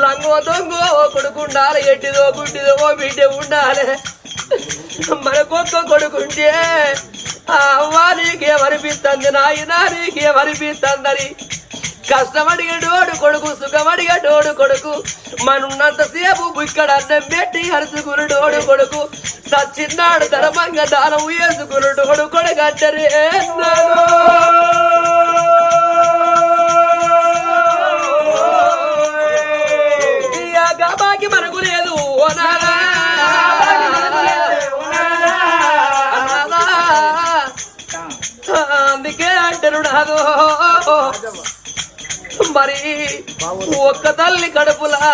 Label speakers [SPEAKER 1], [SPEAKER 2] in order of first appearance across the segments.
[SPEAKER 1] లంగో దొంగో కొడుకు ఉండాలి, ఎట్టిదో గుడ్డిదో బిడ్డ ఉండాలి. మనకొక్క కొడుకుంటే ఆ అవ్వ నీకేమనిపిస్తుంది, నాయనా నీకేమనిపిస్తుందని కష్టమడిగేటోడు కొడుకు, సుఖమడిగేటోడు కొడుకు, మనున్నంతసేపు ఇక్కడ అన్నం పెట్టి అరుచుకునేటోడు కొడుకు, సచ్చిన్నాడు ధర్మంగా దానం వేసుకునేటోడు కొడుకు అంటారే. గబాకి మనకు లేదు అందుకే అంటారు నాదో. మరి ఒక్క తల్లి కడుపులా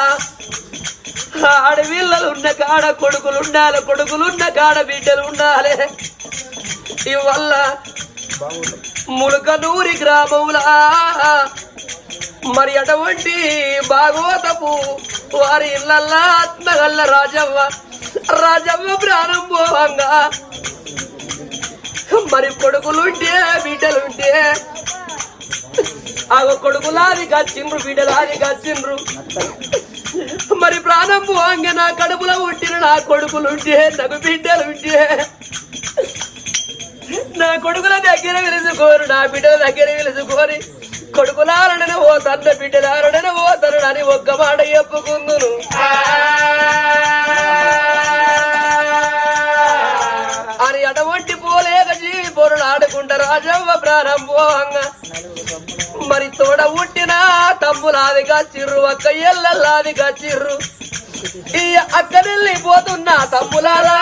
[SPEAKER 1] ఆడపిల్లలు ఉన్న కాడ కొడుకులు ఉండాలి, కొడుకులున్న కాడ బిడ్డలు ఉండాలి. ఇవల్ల ములకనూరి గ్రామంలా మరి అటువంటి భాగవతపు వారి ఇళ్ళల్లా ఆత్మగల్ల రాజవ్వ ప్రాణం పోవంగా మరి కొడుకులుంటే బిడ్డలుంటే ఆ కొడుకులాది గచ్చిండ్రు, బిడ్డలాది గచ్చిండ్రు. మరి ప్రాణం పోవంగా నా కడుపులో పుట్టిన నా కొడుకులుంటే, నాకు బిడ్డలుంటే నా కొడుకుల దగ్గర వెలుసుకోరు, నా బిడ్డల దగ్గర వెలుసుకోరి కొడుకులారడన ఓ తన్న బిడ్డలారడన ఓ తనని ఒక్క మాట చెప్పుకుందును. అని అటువంటి పోలేక జీవి పొరులు ఆడుకుంటా రాజవ్వ ప్రాణం పోవంగా మరి తోడ పుట్టిన తమ్ములాది కచ్చిర్రు, అక్క ఎల్లల్లాది కచ్చిర్రు. ఈ అక్కనెళ్ళి పోతున్నా తమ్ములారా,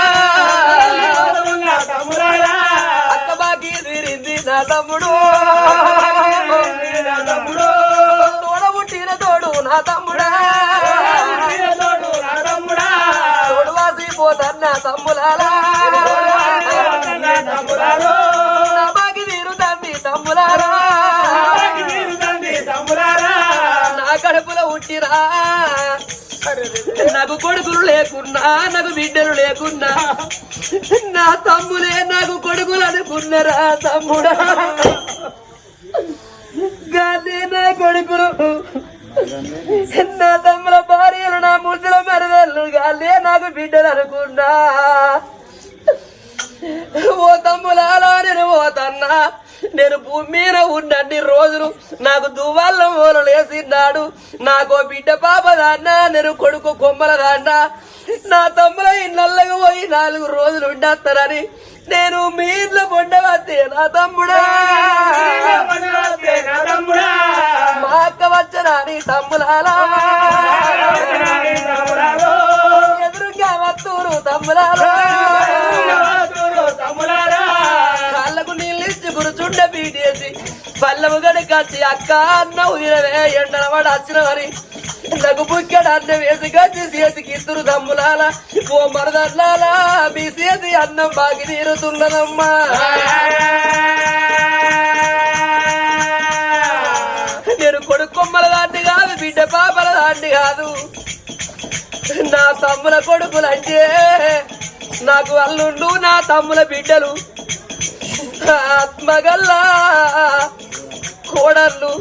[SPEAKER 1] అక్క బాకి తీరింది నా తమ్ముడు, తోడ పుట్టిన తోడు నా తమ్ముడా, తోడు వాసి పోతన్నా తమ్ములారా, నా బాకి తీరుతంది తమ్ములారా, నా కడుపులో పుట్టిరా నాకు కొడుకులు లేకున్నా, నాకు బిడ్డలు లేకున్నా నా తమ్ములే నాకు కొడుకులు అనుకున్నారా తమ్ముడా. గాంధీ నా కొడుకులు, నా తమ్ముల భార్యలు, నా ముద్దుల మరదళ్ళు గాంధీ నాకు బిడ్డలు అనుకున్నా. ఓ తమ్ములాలా నేను పోతన్నా, నేను భూమి మీద ఉన్నన్ని రోజులు నాకు దువ్వాళ్ళ మూలలు వేసిన్నాడు. నాకు బిడ్డ పాప దాన్నా, నేను కొడుకు కొమ్మల దాన్నా. నా తమ్ముల ఇళ్ళకు పోయి 4 రోజులు ఉండేస్తారని నేను మీ ఇంట్లో పొండవద్దే నా తమ్ముడా, మా అక్క వచ్చనా నీ తమ్ములాలా, ఎదురుగా వత్తూరు తమ్ములాలా, కాళ్ళకు నీళ్ళు ఇచ్చి గురుచుండ పీటేసి పల్లెము గడికొచ్చి అక్క అన్నవు తినవే ఎండలవాడు వచ్చినవని నాకు బుక్కెడ అన్నం వేసి గచ్చి చేతికి ఇద్దరు తమ్ములాల ఓ మరదల్లాలా మీ చేతి అన్నం బాగి తీరుతున్నదమ్మా. నేను కొడుకు కొమ్మల దాన్ని కాదు, బిడ్డ పాపల దాన్ని కాదు, నా తమ్ముల కొడుకులంటే నాకు అల్లుండు, నా తమ్ముల బిడ్డలు ఆత్మగల్లా కోడళ్ళు.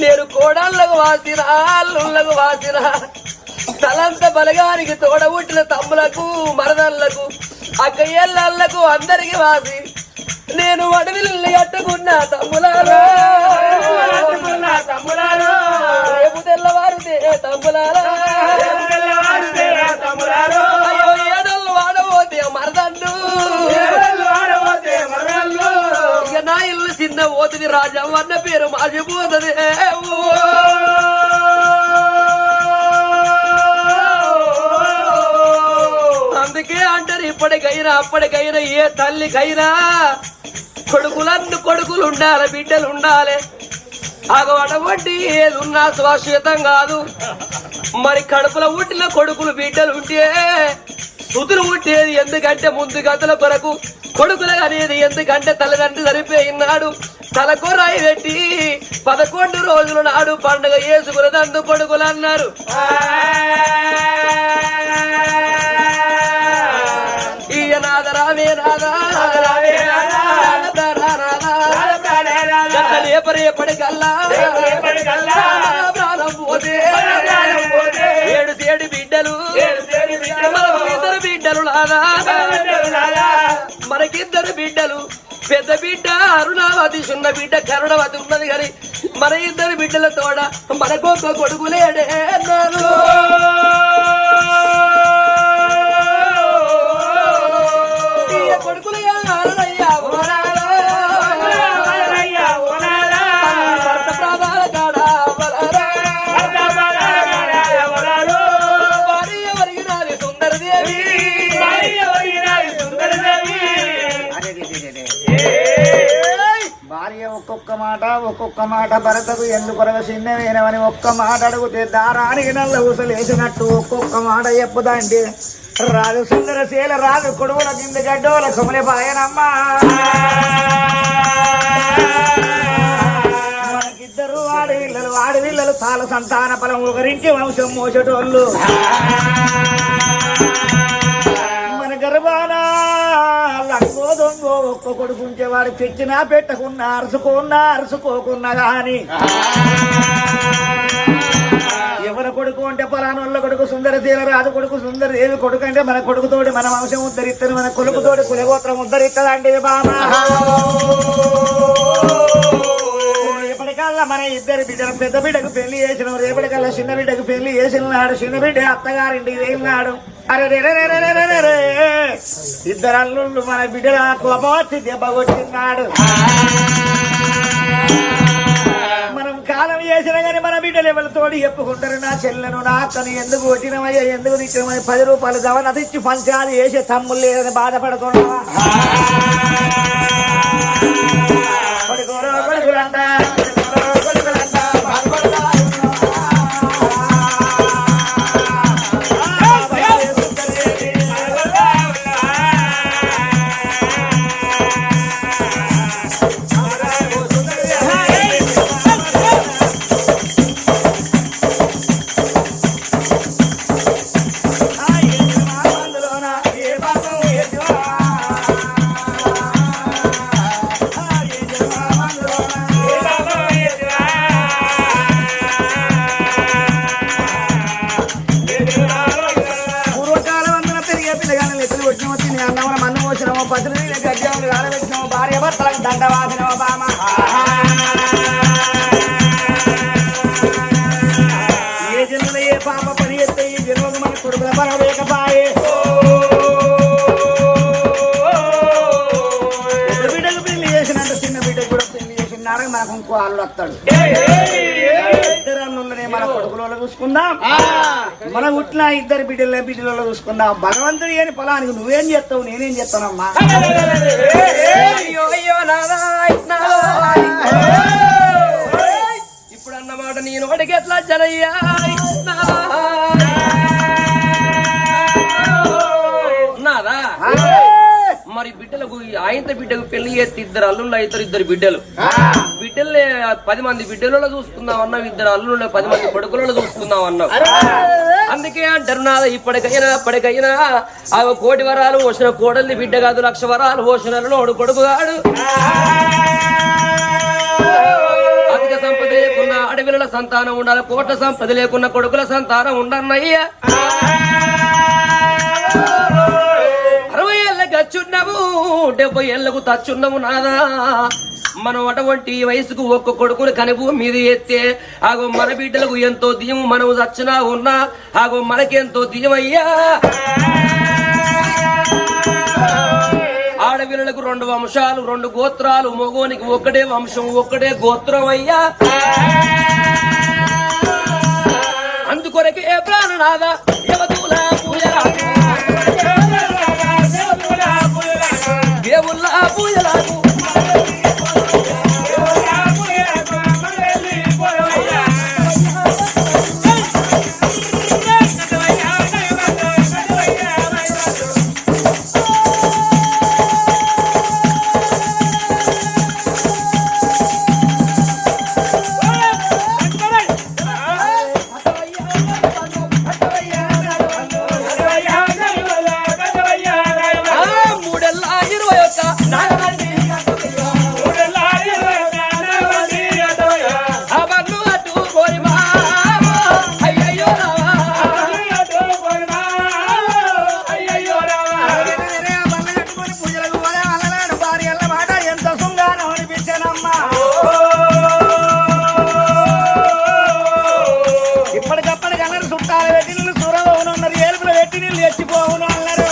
[SPEAKER 1] నేను కోడళ్ళకు వాసిన, అల్లుళ్ళకు వాసిన, తలంత బలగానికి తోడ పుట్టిన తమ్ములకు మరదళ్లకు అక్క ఏళ్ళకు అందరికి వాసి నేను అడవిల్ని కట్టుకున్నా తమ్ములారా, రేపు తెల్లవారుతే తమ్ములారా, అయ్యో ఏడళ్ళు వాడబోతే మరదళ్ళు, ఇక నా ఇల్లు చిన్న పోతుంది రాజవ్వ అన్న పేరు మాసిపోతుంది. అందుకే అంటారు ఇప్పటికైనా అప్పటికైనా ఏ తల్లికైనా కొడుకులు ఉండాలి, బిడ్డలు ఉండాలి. అటువంటి ఏది ఉన్నా శాశ్వతం కాదు. మరి కడుపులో పుట్టిన కొడుకులు బిడ్డలు ఉంటే సుతులు పుట్టేది ఎందుకంటే ముందు గతుల కొరకు, కొడుకులు అనేది ఎందుకంటే తల్లిదండ్రి సరిపోయినాడు. తలకొరాయి పెట్టి 11 రోజుల నాడు పండుగ చేసుకున్నదందు కొడుకులు అన్నారు. ఈయనాద రామే నాదా రేపరేపటి కల్లా ప్రాణం పోతే సేడి బిడ్డలు ఇద్దరు బిడ్డలు లాగా మనకిద్దరు బిడ్డలు పెద్ద బిడ్డ అరుణావతి చిన్న బిడ్డ కరుణవతి ఉన్నది కానీ మన ఇద్దరు బిడ్డల తోడ మనకొక కొడుకులేడే అన్నారు కొడుకులు
[SPEAKER 2] భార్య ఒక్కొక్క మాట భరతకు ఎందుకొరగ చిన్నవేనవని ఒక్క మాట అడిగితే దారానికి నల్ల ఊసలేసినట్టు ఒక్కొక్క మాట చెప్పుదంటే రాజు సుందర శీల రాజు కొడుకుల కింద గడ్డోల కొమలి పాయనమ్మా మనకిద్దరు ఆడవిల్లలు తాళ సంతాన ఫలం ఒకరించి వంశం మోసటోళ్ళు మన గర్భానా లక్కో దొంగో ఒక్క కొడుకుంటే వాడు తెచ్చినా పెట్టకున్నా అరుసుకోకున్నా గాని ఎవరి కొడుకు అంటే పలానోళ్ళ కొడుకు సుందరశీల రాజు కొడుకు సుందరదేవి కొడుకు అంటే మన కొడుకుతోటి మన వంశం ఉద్ధరిస్తుంది మన కొడుకుతోటి కులగోత్రం ఉద్ధరిస్తుందండి బామా రేపటికల్లా మన ఇద్దరు బిడ్డలు పెద్ద బిడ్డకు పెళ్లి చేసిన రేపటికల్లా చిన్న బిడ్డకు పెళ్లి చేసినాడు చిన్న బిడ్డ అత్తగారింటికి వెళ్ళినాడు అరే ఇద్దరు అల్లుళ్ళు మన బిడ్డల కోపవచ్చి దెబ్బ కొట్టినాడు మనం కాలం చేసినా కానీ మన బిడ్డలు ఎవరితోటి చెప్పుకుంటారు నా చెల్లెను నా అక్కను ఎందుకు కొట్టినమయ్యా ఎందుకు తిట్టినమయ్య 10 రూపాయలు దవన తెచ్చి పంచాలు వేసే తమ్ముళ్ళు లేదని బాధపడుతున్నావా కొడుకులంట దండవాదనో బామ ఏ జన్మలో ఏ పాప పని ఎత్తే ఈ జన్మకు మన కొడుకుల పరవేకపాయే పెద్ద బిడ్డకు పెళ్లి చేసినట్టు చిన్న బిడ్డకు కూడా పెళ్లి చేసినారని మనకు ఇంకో అల్లుడు వస్తాడు ఇద్దరు అల్లుళ్ళనే మన కొడుకులలో చూసుకుందాం మన పుట్టిన ఇద్దరు బిడ్డలలో చూసుకుందాం భగవంతుడి అని పొలానికి నువ్వేం చేస్తావు నేనేం చేస్తానమ్మా
[SPEAKER 1] ఇప్పుడు అన్నమాట నేను ఒకటికి ఎట్లా జనయ్యా నాదా మరి బిడ్డలకు ఆయన బిడ్డకు పెళ్లి చేస్తే ఇద్దరు అల్లుళ్ళు అవుతారు ఇద్దరు బిడ్డలు 10 మంది బిడ్డలలో చూసుకుందాం అన్నావు ఇద్దరు అల్లుళ్ళు 10 మంది కొడుకులలో చూసుకుందాం అన్నావు అందుకే అంటారు నాదా ఇప్పటికైనా అప్పటికైనా ఆ 1 కోటి వరాలు పోసిన కోడల్ని బిడ్డ కాదు 1,00,000 వరాలు పోసినోడు కొడుకు కాడు అధిక సంపద లేకున్న అడవిల సంతానం ఉండాలి కోట్ల సంపద లేకున్న కొడుకుల సంతానం ఉండన్నయ్యా 60 ఏళ్ళకి వచ్చున్నావు 70 ఏళ్ళకు తచ్చున్నావు నాదా మనం అటువంటి వయసుకు ఒక్క కొడుకుని కనుపు మీద ఎత్తే ఆగో మన బిడ్డలకు ఎంతో దీము మనం చచ్చినా ఉన్నా ఆగో మనకెంతో దీమయ్యా ఆడపిల్లలకు 2 వంశాలు 2 గోత్రాలు మగోనికి ఒక్కడే వంశం ఒక్కడే గోత్రం అయ్యా అందుకొరకే ప్రాణనాథ యవతుల పూజలకు దేవుళ్ళ పూజలకు
[SPEAKER 2] చుట్టాలు పెట్టి నీళ్ళు చూరబోను అన్నారు, ఏలుపులు పెట్టి నీళ్ళు ఎచ్చిపోవును అన్నారు.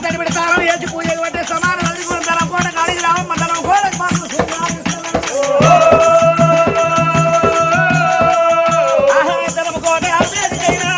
[SPEAKER 2] తడిపెడి తాళం వేసి పూజలు పట్టే సమానం తలం కోట కాడికి రావం మండలం కోడకి మాత్రం కోట అభ్యర్థికైనా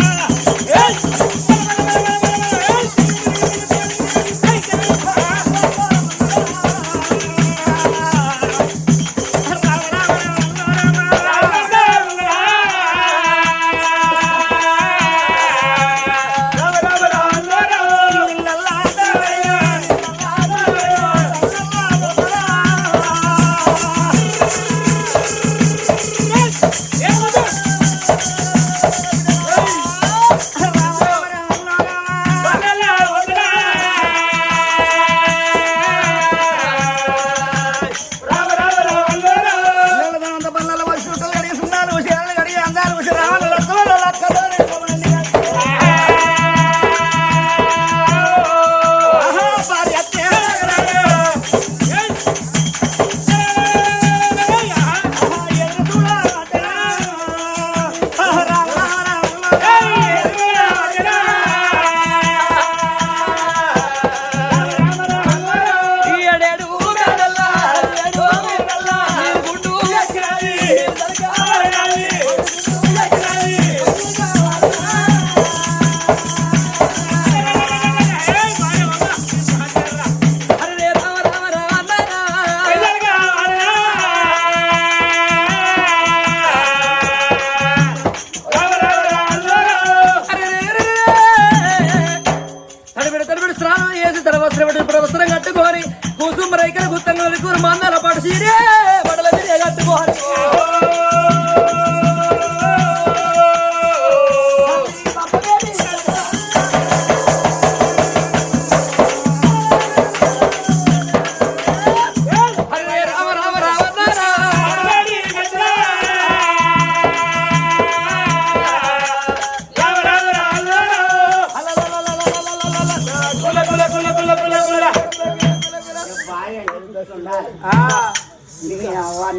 [SPEAKER 1] వస్త్రం కట్టుకోని కుసుమ రైకల గుత్తంగా మందల పడు సీరే బడల మీరే కట్టుకోని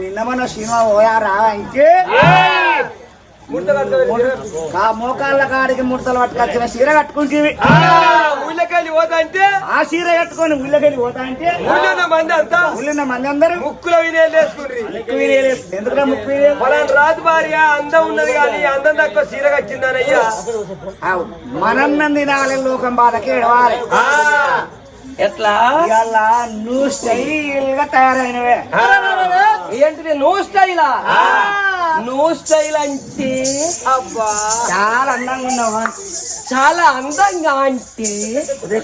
[SPEAKER 2] నిన్న మన సినిమా పోయా రావా ఇంకే మోకాళ్ళ కాడికి ముడతలు పట్టుకొచ్చిన చీర కట్టుకుంటేవి
[SPEAKER 1] ఊళ్ళకెళ్ళి పోతా అంటే
[SPEAKER 2] ఆ చీర కట్టుకొని ఊళ్ళకెళ్ళి పోతా అంటే
[SPEAKER 1] మంది అంతా
[SPEAKER 2] ఊళ్ళో మంది అందరూ
[SPEAKER 1] ముక్కుల వినేలు వేసుకుని
[SPEAKER 2] ఎందుకంటే ముక్కు
[SPEAKER 1] రాజు భార్య అందం ఉన్నది కానీ అందం తక్కువ చీర కట్టిందనయ్యా
[SPEAKER 2] మనం నంది నాలుగు లోకం బాధకి ఎడవాలి
[SPEAKER 1] ఎట్లా
[SPEAKER 2] ఇలా నువ్వు స్టైల్ గా తయారైనవే
[SPEAKER 1] ఏంటిది నో స్టైలా నో స్టైల్ అంటే అబ్బా
[SPEAKER 2] చాలా అందంగా ఉన్నావా
[SPEAKER 1] చాలా అందంగా అంటే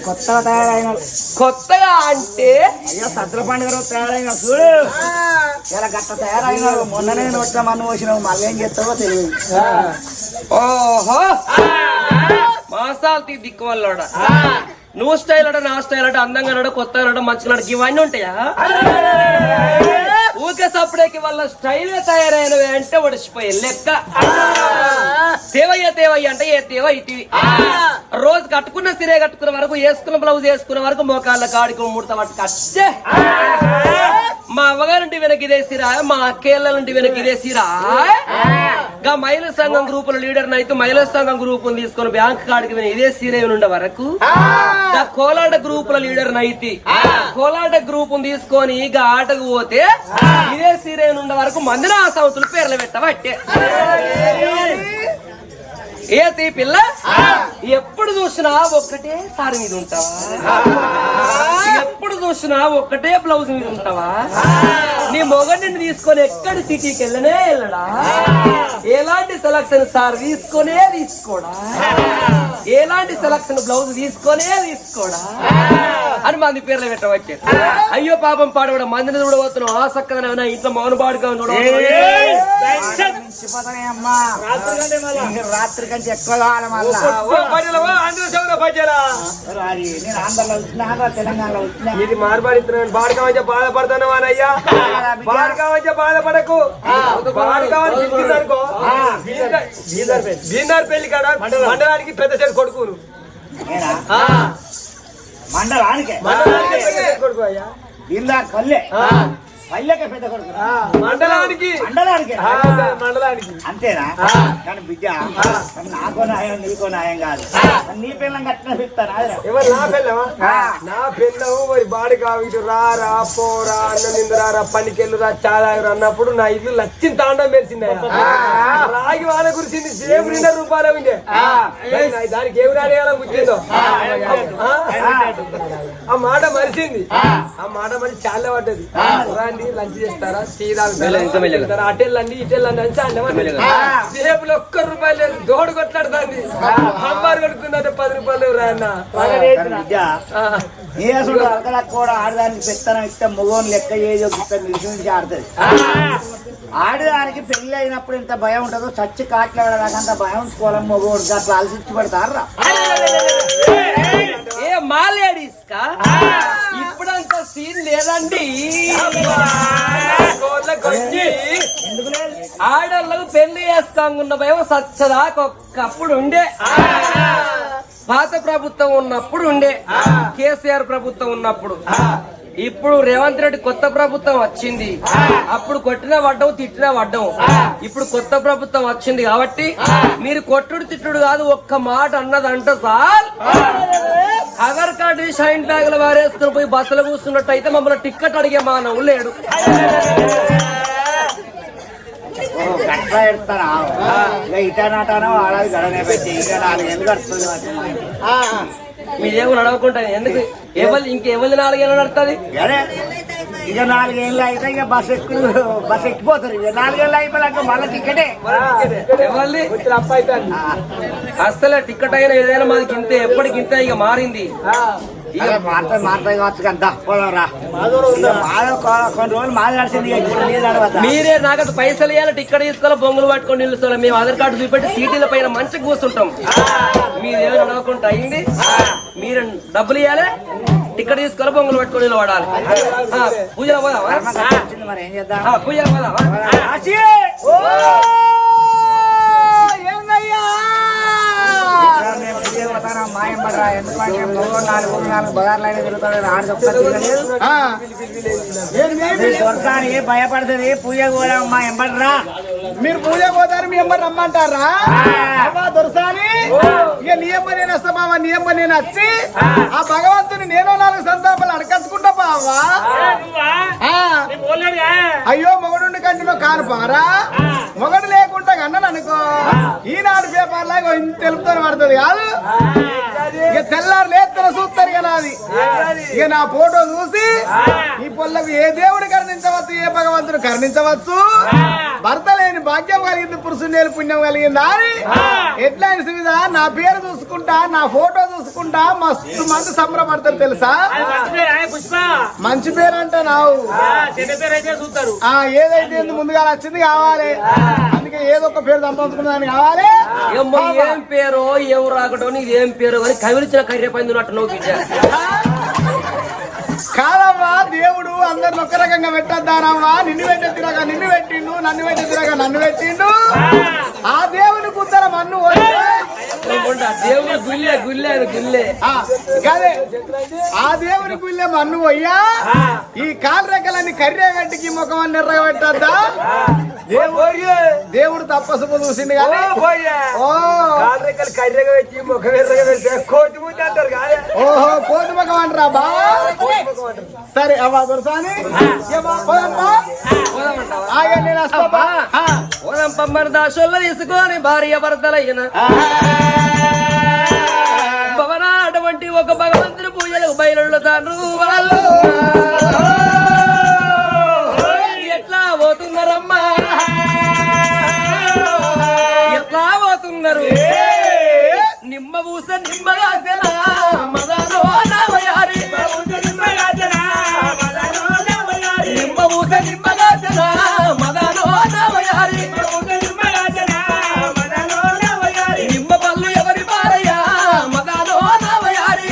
[SPEAKER 2] కొత్తగా తయారైన
[SPEAKER 1] కొత్తగా అంటే
[SPEAKER 2] అయ్యో సద్ర పండుగ రోజు తయారైన చూడు ఇలా గట్ట తయారైన మొన్ననే వచ్చా మన్ను వచ్చినావు మళ్ళీ ఏం చేస్తావో తెలియదు
[SPEAKER 1] ఓహో మాసాలు దిక్కు వల్ల నువ్వు స్టైల్ అట నా స్టైల్ అట అందంగా అన్నాడు కొత్తగా అన్నాడు మంచిగా అన్నాడు ఇవన్నీ ఉంటాయా ఊకే సప్పుడేకి వాళ్ళ స్టైల్ తయారైనవి అంటే ఒడిసిపోయే లెక్క తేవయ్య అంటే ఏ తేవ ఇటివి రోజు కట్టుకున్న సిరే కట్టుకున్న వరకు వేసుకున్న బ్లౌజ్ వేసుకున్న వరకు మోకాళ్ళ కాడికి ముడత పట్టుకు వచ్చే మా అవ్వగారింటి వెనక ఇదేసిరా మా అక్కేళ్ళ నుండి వెనక ఇదేసిరా గా మహిళా సంఘం గ్రూపుల లీడర్ అయితే మహిళా సంఘం గ్రూప్ తీసుకొని బ్యాంక్ కాడికి ఇదే సీరే ఉండే వరకు కోలాట గ్రూపుల లీడర్ నైతి కోలాట గ్రూప్ తీసుకొని ఇక ఆటకు పోతే ఇదే సీరే ఉండే వరకు మందిన ఆ సంవత్సరాలు పేర్లు పెట్టబట్టే ఏ తీ పిల్ల ఎప్పుడు చూసినా ఒక్కటే సారీ మీద ఉంటావా ఎప్పుడు చూసినా ఒక్కటే బ్లౌజ్ మీద ఉంటావా నీ మొగడిని తీసుకొని ఎక్కడి సిటీకి వెళ్ళడా ఎలాంటి సెలక్షన్ సార్ తీసుకోడా ఎలాంటి సెలక్షన్ బ్లౌజ్ తీసుకోడా అని మంది పేర్లు పెట్టవచ్చు అయ్యో పాపం పాడవడం మందిని చూడబోతున్నావు ఆసక్తిగా ఇంట్లో మౌన పాడుగా
[SPEAKER 2] రాత్రి కంటే ఎక్కువ కావాలి మళ్ళా తెలంగాణలో
[SPEAKER 1] ఇది మార్పాడిస్తున్నాను బాడకావచ్చ బాధపడతాను అయ్యా బాడకావచ్చ బాధపడకు బాడకావనుకో బీందార్ పెళ్లి కాడ మండలానికి పెద్ద చెడు కొడుకును
[SPEAKER 2] మండలానికి
[SPEAKER 1] కొడుకు అయ్యా
[SPEAKER 2] బీందార్ కల్లే పల్లెక పెద్ద కొడుకు
[SPEAKER 1] మండలానికి
[SPEAKER 2] మండలానికి అంతేనా కానీ బిడ్డ నాకో న్యాయం నీకో న్యాయం కాదు నీ పిల్లం కట్టిన పిస్తాను
[SPEAKER 3] ఎవరు నా పిల్లవా నా పిల్లవు మరి బాడి కావిటు రా పోరా అన్న నిందరా పనికెళ్ళురా చాలారు అన్నప్పుడు నా ఇల్లు లచ్చిన తాండం మెరిసింది రాగి వాళ్ళ గురించి సేపు 2 రూపాయలు ఉండే దానికి ఏమి రాడేయాలో కూర్చుందో ఆ మాట మరిచింది ఆ మాట మరి చాలా పడ్డది రండి లంచ్ చేస్తారా శ్రీరామ్ అటెళ్ళండి ఇటెళ్ళండి అని చాలా సేపులు 1 రూపాయలు లేదు దోడు కొట్లాడుతుంది అమ్మారు కొడుకుందంటే 10 రూపాయలు రాయన్న
[SPEAKER 2] కూడా ఆడదానికి పెత్తనం ఇస్తే మగోని లెక్క ఏదో నిలిచి నుంచి ఆడుతుంది ఆడదానికి పెళ్లి అయినప్పుడు ఇంత భయం ఉంటుందో చచ్చి కాట్లాడదాకంత భయం ఉంచుకోవాలని మగోడు అట్లా ఆలోచించి పడతారా
[SPEAKER 1] ఏ మా లేడీస్ కా ఇప్పుడంత సీన్ లేదండి ఆడళ్ళకు పెళ్లి చేస్తాంగున్న భయం సచ్చదాకా ఒక్కప్పుడు ఉండే పాత ప్రభుత్వం ఉన్నప్పుడు ఉండే కేసీఆర్ ప్రభుత్వం ఉన్నప్పుడు ఇప్పుడు రేవంత్ రెడ్డి కొత్త ప్రభుత్వం వచ్చింది అప్పుడు కొట్టిన పడ్డం తిట్టిన పడ్డం ఇప్పుడు కొత్త ప్రభుత్వం వచ్చింది కాబట్టి మీరు కొట్టుడు తిట్టుడు కాదు ఒక్క మాట అన్నదంట సార్ ఆధార్ కార్డు షైన్ బ్యాగులు వారేసుకుని పోయి బస్సులో కూర్చున్నట్టు అయితే మమ్మల్ని టిక్కెట్ అడిగే మానవు లేడు
[SPEAKER 2] గట్లా ఎడతారా ఇటనాటానో ఆడాది గడనే పెట్టి ఇక 4 ఏళ్ళు కడుతుంది
[SPEAKER 1] మీరేమో నడవకుండా ఎందుకు ఇంకెవరి 4 ఏళ్ళు నడుతుంది
[SPEAKER 2] ఇక 4 ఏళ్ళు అయితే ఇక బస్ ఎక్కిపోతారు ఇక 4 ఏళ్ళు అయిపోయాక మళ్ళీ టికెటే
[SPEAKER 1] ఎవరిది అసలే టికెట్ అయినా ఏదైనా మాది గింత ఎప్పటికి ఇంత ఇక మారింది
[SPEAKER 2] మాట్లాడి కావచ్చు కదా పోదాంరా కొన్ని రోజులు మాట్లాడుతుంది
[SPEAKER 1] మీరే నాకు పైసలు ఇవ్వాలి టికెట్ తీసుకోవాలి బొంగులు పట్టుకొని నిలుస్తాం మేము ఆధార్ కార్డు చూపెట్టి సీటీల పైన మంచిగా కూర్చుంటాం మీరేమో నడవకుండా అయింది మీరు డబ్బులు ఇవ్వాలి టికెట్ తీసుకోవాలి బొంగులు పట్టుకొని నిలబడాలి పూజలు పోదామా
[SPEAKER 2] మరి ఏం చేద్దాం
[SPEAKER 1] పూజలు పోదామా
[SPEAKER 2] మాయం పడరా ఎందుకంటే 4 బజార్లైనా తిరుగుతాడు ఆడు దొరకానికి భయపడుతుంది పూజ కూడా మా ఎంబడరా
[SPEAKER 3] మీరు పూజ పోతారు మీ ఎంబడి రమ్మంటారా దొరసాని ఇక నీ ఎంబ నేను వస్తా బావా నీ ఎంబ నేను వచ్చి ఆ భగవంతుని నేను 4 సంతాపాలు అడకచ్చుకుంటా బావా అయ్యో మొగడు కంటే కాను పారా మొగడు లేకుండా కన్నాను అనుకో ఈనాడు పేపర్ లాగా ఇంత తెలుపుతాను పడుతుంది కాదు ఇక తెల్లారు లేత్తన చూస్తారు కదా అది ఇక నా ఫోటో చూసి ఈ పొల్లకు ఏ దేవుడు కరుణించవచ్చు ఏ భగవంతుడు కరుణించవచ్చు భర్త లేని భాగ్యం కలిగింది పురుషుని పుణ్యం కలిగిందా అని ఎట్లా సువిధ నా పేరు చూసుకుంటా నా ఫోటో చూసుకుంటా మస్తు మంది సంబరపడతారు తెలుసా మంచి పేరు అంటే నావు ఏదైతే ముందుగా వచ్చింది కావాలి అందుకే ఏదో ఒక పేరు సంపాదించుకున్నదాన్ని కావాలి
[SPEAKER 1] ఏం పేరు ఏం రాకటో నీది ఏం పేరు అని కవిలిచిన కర్రెపైంది నవ్వు బిడ్డ
[SPEAKER 3] కాదమ్మా దేవుడు అందరిని ఒక రకంగా పెట్టద్దానమ్మా నిన్ను పెట్టే తిరగా నిన్ను పెట్టిండు నన్ను పెట్టే తిరగా నన్ను పెట్టిండు ఆ దేవుని కుద్దర మన్ను
[SPEAKER 1] దేవుని గుల్లే గుల్లే గుల్లే
[SPEAKER 3] కాదే ఆ దేవుని గుల్లే మన్ను పోయ్యా ఈ కాలు రెక్కలన్నీ కర్రే గట్టికి ముఖం అని ఎర్రగా పెట్టద్దా దేవుడు తప్పసు చూసింది కానీ కర్రెగా పెట్టి ముఖం ఎర్రగా పెడితే కోతి ముద్ద అంటారు కాదే ఓహో కోతి ముఖం అంటారా బా సరే అవ్వ దొరసాని
[SPEAKER 1] పమ్మని దాసోళ్ళ తీసుకొని భార్య భర్తలైన భవన అటువంటి ఒక భగవంతుని పూజలకు బయలు తాను వాళ్ళు ఎట్లా పోతున్నారమ్మా ఎట్లా పోతున్నారు నిమ్మ పూస నిమ్మగా మదనో నవయారి నిమ్మ పూస నిమ్మగా మదనో నవయారి నిమ్మ పళ్ళు ఎవరి పారయ్యా మదనో నవయారి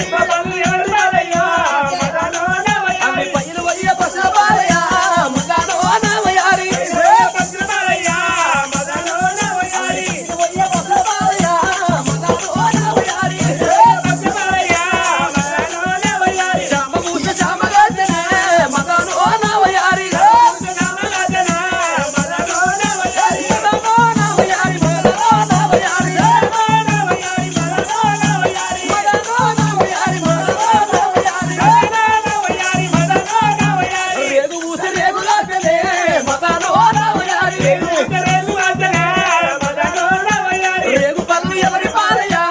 [SPEAKER 1] రేగు పళ్ళు ఎవరి పాలయ్యా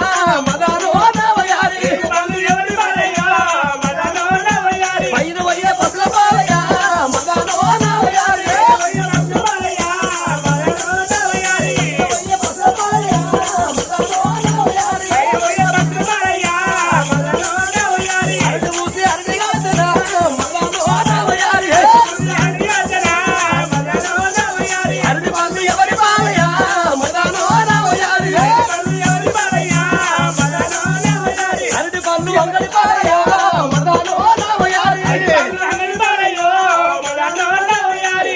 [SPEAKER 1] మదానో నవయారి పైన వయ్యే పసుల పాలయ్యా మదానో నవయారి అరటి మూసి అరటి కాదనా మదానో నవయారి అరటి పళ్ళు ఎవరి పాలయ్యా మదానో నవయారి అరటి పళ్ళు అందరి పాలయ్యా మదానో నవయారి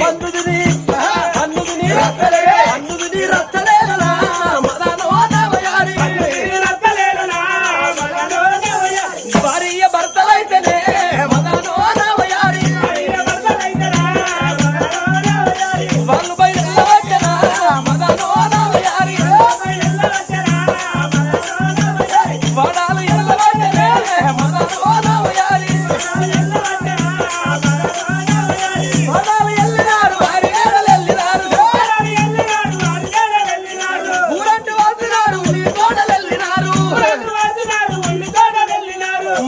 [SPEAKER 1] పండుదిని అన్నుదిని అన్నుదిని రత్తలేనా మదానో నవయారి భార్య భర్తలైతేనే మదానో నవయారి వాళ్ళు బయట వచ్చనా మదానో నవయారి వాడాలు ఎల్ల వచ్చనే మదానో నవయారి వాడాలు ఎల్లినారు వారి ఏడలు ఎల్లినారు ఊరంటి వాసినారు నీ తోటలు ఎల్లినారు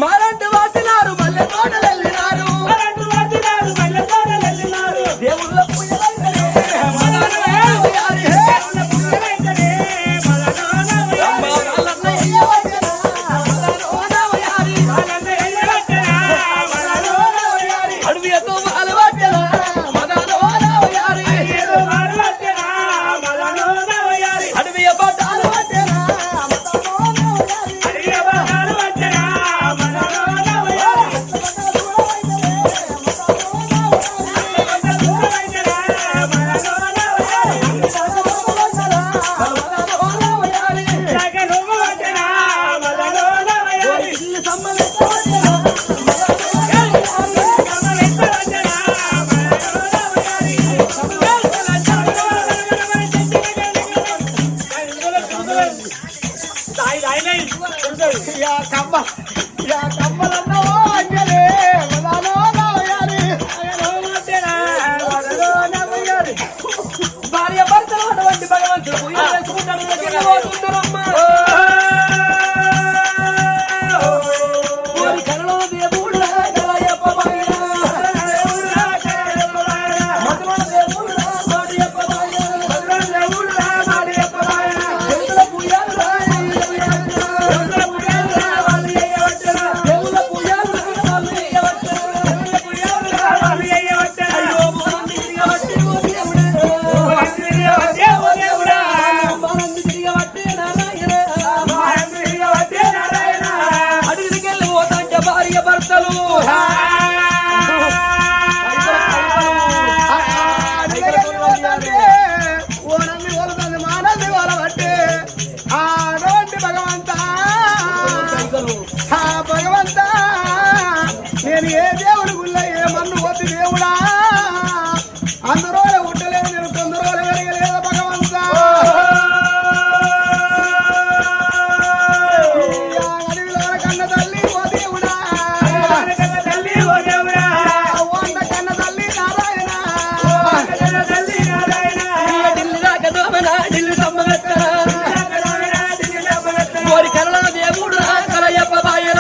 [SPEAKER 1] మరంటి వాసినారు మల్లె తోటలు ఎల్లినారు దేవుళ్ళ పూజలైతేనే మదానో నవయారి అమ్మ వాళ్ళన్న ఎయ్య వచ్చనా మదానో నవయారి అడవి ఎత్తు వాళ్ళు వచ్చనా మదానో నవయారి అడవి పట్టాలు వచ్చనా మదానో నవయారి ఇల్లు సమ్మలెత్త వచ్చనా కమ్మలన్నో అంజలే మదానో నవయారి భార్య భర్తలు అటువంటి భగవంతుడు పూజ చేసుకుంటాడు పోతుంటారమ్మా ఓరి కలలో దేవుడా కలయప్ప బాయన మధుర దేవుడా మాడియప్ప బాయన దేవుల పూజలు దేవుల పూజలు వాళ్ళు చేయవచ్చు అయ్యో మనంది తిరగబట్టి ఓ దేవుడా మనంది తిరగబట్టి నారాయణ అడుగుకెళ్ళి పోతాంట భార్య భర్తలు
[SPEAKER 3] ఓనంది ఓలుతుంది మానంది ఓలబట్టే ఆడోంటి భగవంతా భగవంతా నేను ఏ దేవుడి గుళ్ళ ఏ మన్ను పోతి దేవుడా అందరూ ఉండలేదు నేను తొందరలో వెరగలేదు భగవంతా అడవిలో కన్న తల్లి ఓ దేవుడా ఓండ కన్న తల్లి నారాయణ
[SPEAKER 1] ఢిల్లీ దాకా దోమనా ఢిల్లీ సమ్మగత్తనా ఓరి కలలో దేవుడా కలయప్ప బాయన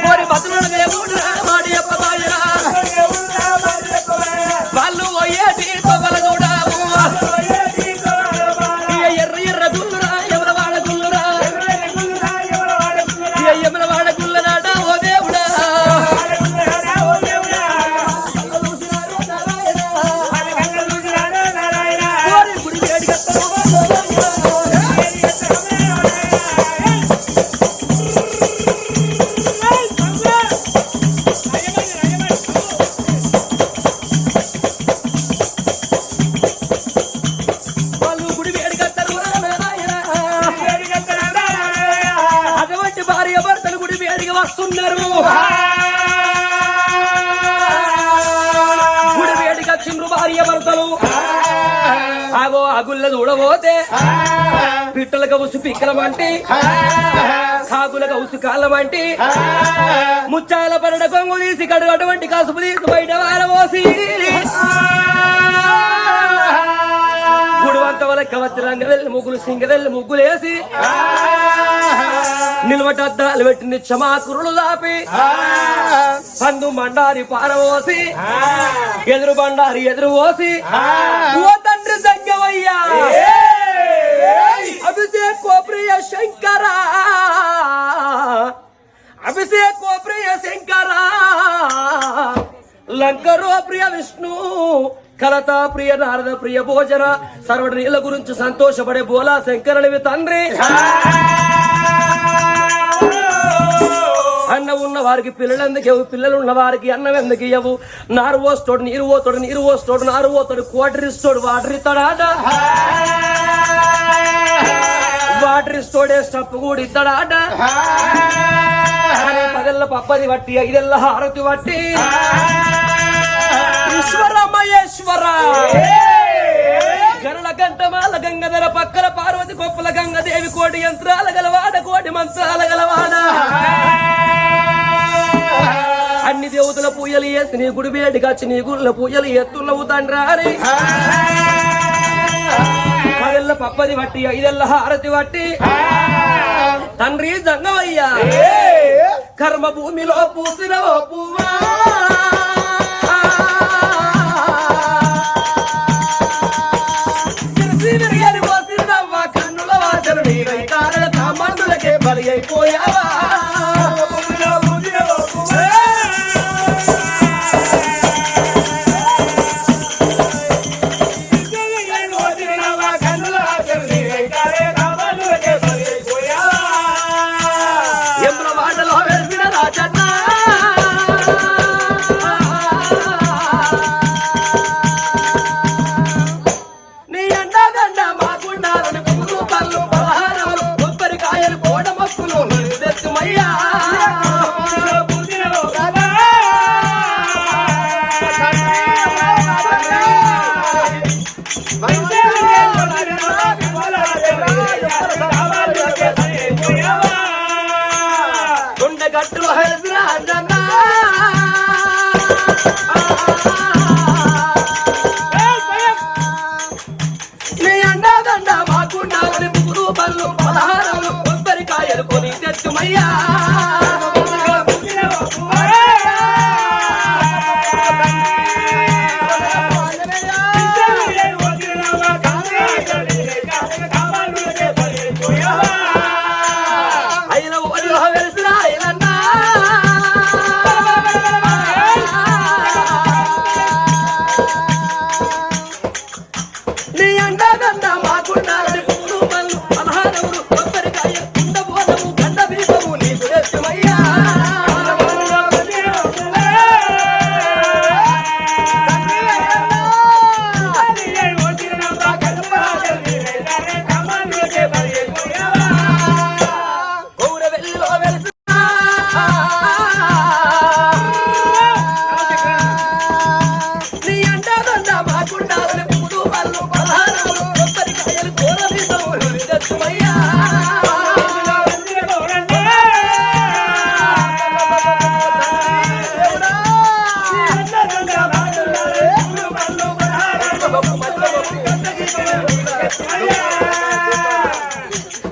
[SPEAKER 1] ఓరి మధుర దేవుడా మాడియప్ప బాయన వాళ్ళు పోయేటి తొగల చూడాము ఎర్ర ఎర్ర గుల్లురా ఎవర వాడ గుల్లురా ఎమల వాడ గుల్లనాట ఓ దేవుడా ఓరి గుడి వేడి వాళ్ళు గుడి వేడి కట్టరు నారాయణ అటువంటి భార్య భర్తలు గుడి వేడిగా వస్తున్నారు గుడి వేడిగా చిండ్రు భార్య భర్తలు ఆగో అగుల్ల చూడబోతే పిట్టల కవుసు పిక్కలమంటి కాకుల కవుసు కాళ్ళమంటి ముచ్చాల పరడ కొంగు తీసి కడు అటువంటి కసుపు తీసి బయట వారబోసి వచ్చి రంగవెల్లి ముగ్గులు సింగవెల్లి ముగ్గులు వేసి నిలవటద్దాలు పెట్టి నిచ్చమాకురులు దాపి పందు బండారి పారవోసి ఎదురు బండారి ఎదురు పోసి ఓ తండ్రి సంగమయ్యా అభిషేక్ ప్రియ శంకర అభిషేక్ ప్రియ శంకర లంకరో ప్రియ విష్ణు కలతా ప్రియ నారద ప్రియ భోజన సర్వడి నీళ్ళ గురించి సంతోషపడే బోలా శంకరునివి తండ్రి అన్న ఉన్న వారికి పిల్లలు ఎందుకు ఇవ్వు పిల్లలు ఉన్న వారికి అన్నం ఎందుకు ఇవ్వవు నారు పోస్తాడు నీరు పోతాడు నీరు పోస్తాడు నారు పోతాడు క్వార్టర్ ఇస్తాడు వాటర్ ఇస్తాడాట వాటర్ ఇస్తాడే స్టప్ కూడా ఇస్తాడాట పదెల్ల పప్పది బట్టి ఐదెల్ల హారతి బట్టి ఈశ్వర మహేశ్వర గరుల గంటమాల గంగధర పక్కల పార్వతి గొప్పల గంగదేవి కోటి యంత్రాల గలవాడ కోటి మంత్రాల గలవాడ అన్ని దేవతల పూజలు చేసి నీ గుడి వేడిగా వచ్చి నీ గుళ్ళ పూజలు ఎత్తున్నవు తండ్రి పదెల్ల పప్పది బట్టి ఐదెల్ల హారతి బట్టి తండ్రి జంగమయ్యా కర్మ భూమిలో పూసిన పువ్వా కన్నుల వాసన నీరై కారణ కామందులకే బలి అయిపోయావా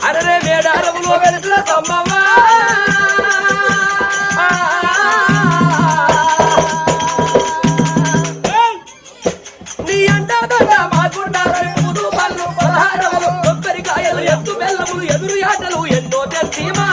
[SPEAKER 1] అరే మేడారములో వెలిసిన సమ్మవ్వ నీ అంటాదన్న మాకుండాలని పూలు పళ్ళు పలహారములు కొబ్బరికాయలు ఎత్తు బెల్లములు ఎదురు యాటలు ఎన్నో తెచ్చిమా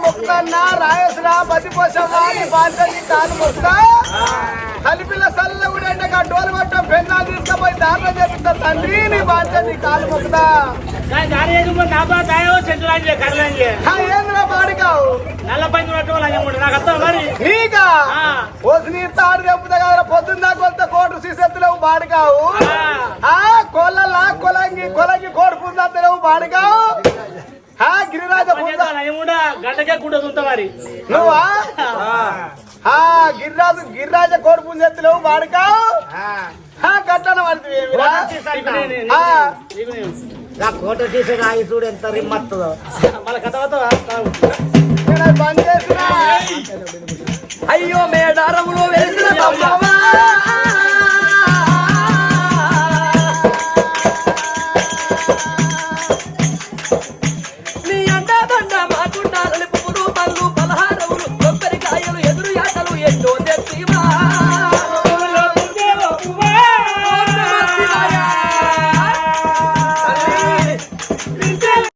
[SPEAKER 3] ముక్తన్న రాయసురా బతిపోసవా బాంచని కాలు ముక్త కలిపిల్ల సల్ల కూడా డోలు పట్టం పెన్నాలు తీసుకుపోయి దారిలో చెప్తా తండ్రి నీ బాంచని కాలు ముక్త ఏంద్రా బాడికావు నీకా నీ తాడు చెప్పుతా కదా పొద్దున్న కొంత కోటు సీసెత్తులేవు బాడికావు కొల్ల కొలంగి కొలంగి కోడి పుందెత్తలేవు బాడికావు గిరిరాజ
[SPEAKER 2] గంటకే కూడా మరి
[SPEAKER 3] నువ్వా గిరిరాజు గిరిరాజ కోడి పుంజెత్తులేవు బాడికావు గట్టన పడుతుంది
[SPEAKER 2] ఫోటో తీసే ఆగి చూడు ఎంత రిమ్మత్తుందో మళ్ళీ కథ
[SPEAKER 3] బంద్ చేసిన
[SPEAKER 1] అయ్యో మేడారములో వెలిసిన